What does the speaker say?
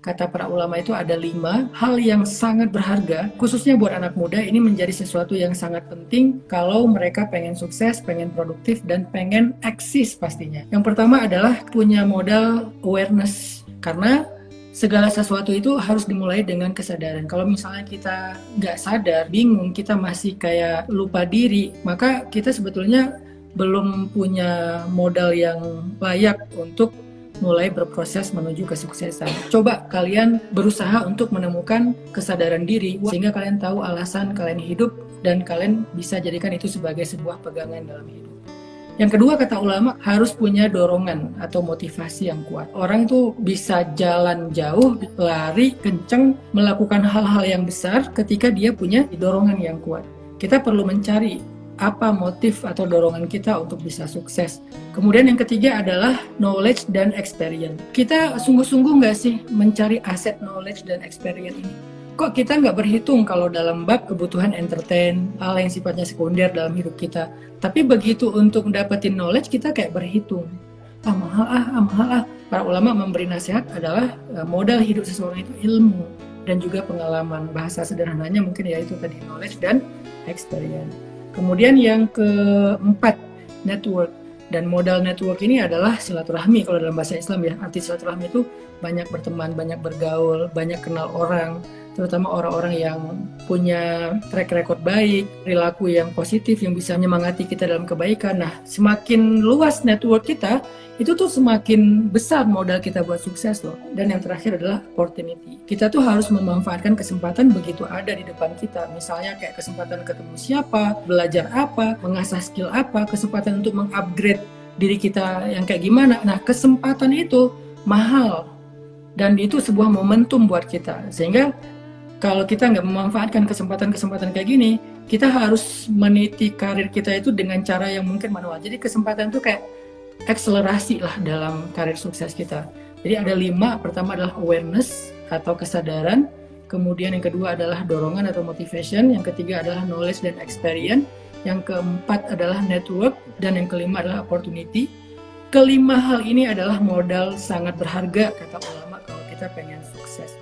kata para ulama itu ada 5 hal yang sangat berharga, khususnya buat anak muda. Ini menjadi sesuatu yang sangat penting kalau mereka pengen sukses, pengen produktif, dan pengen eksis pastinya. Yang pertama adalah punya modal awareness, karena segala sesuatu itu harus dimulai dengan kesadaran. Kalau misalnya kita nggak sadar, bingung, kita masih kayak lupa diri, maka kita sebetulnya belum punya modal yang layak untuk mulai berproses menuju kesuksesan. Coba kalian berusaha untuk menemukan kesadaran diri, sehingga kalian tahu alasan kalian hidup dan kalian bisa jadikan itu sebagai sebuah pegangan dalam hidup. Yang kedua, kata ulama, harus punya dorongan atau motivasi yang kuat. Orang itu bisa jalan jauh, lari kenceng, melakukan hal-hal yang besar ketika dia punya dorongan yang kuat. Kita perlu mencari apa motif atau dorongan kita untuk bisa sukses. Kemudian yang ketiga adalah knowledge dan experience. Kita sungguh-sungguh nggak sih mencari aset knowledge dan experience ini? Kok kita nggak berhitung kalau dalam bab kebutuhan entertain, hal yang sifatnya sekunder dalam hidup kita. Tapi begitu untuk dapetin knowledge, kita kayak berhitung. Mahal. Para ulama memberi nasihat adalah modal hidup seseorang itu ilmu dan juga pengalaman. Bahasa sederhananya mungkin yaitu tadi knowledge dan experience. Kemudian yang keempat, network. Dan modal network ini adalah silaturahmi kalau dalam bahasa Islam ya. Arti silaturahmi itu banyak berteman, banyak bergaul, banyak kenal orang, terutama orang-orang yang punya track record baik, perilaku yang positif, yang bisa menyemangati kita dalam kebaikan. Nah, semakin luas network kita, itu tuh semakin besar modal kita buat sukses loh. Dan yang terakhir adalah opportunity. Kita tuh harus memanfaatkan kesempatan begitu ada di depan kita. Misalnya kayak kesempatan ketemu siapa, belajar apa, mengasah skill apa, kesempatan untuk mengupgrade diri kita yang kayak gimana. Nah, kesempatan itu mahal. Dan itu sebuah momentum buat kita. Sehingga kalau kita nggak memanfaatkan kesempatan-kesempatan kayak gini, kita harus meniti karir kita itu dengan cara yang mungkin manual. Jadi kesempatan itu kayak akselerasi lah dalam karir sukses kita. Jadi ada 5, pertama adalah awareness atau kesadaran, kemudian yang kedua adalah dorongan atau motivation, yang ketiga adalah knowledge dan experience, yang keempat adalah network, dan yang kelima adalah opportunity. Kelima hal ini adalah modal sangat berharga kata ulama kalau kita pengen sukses.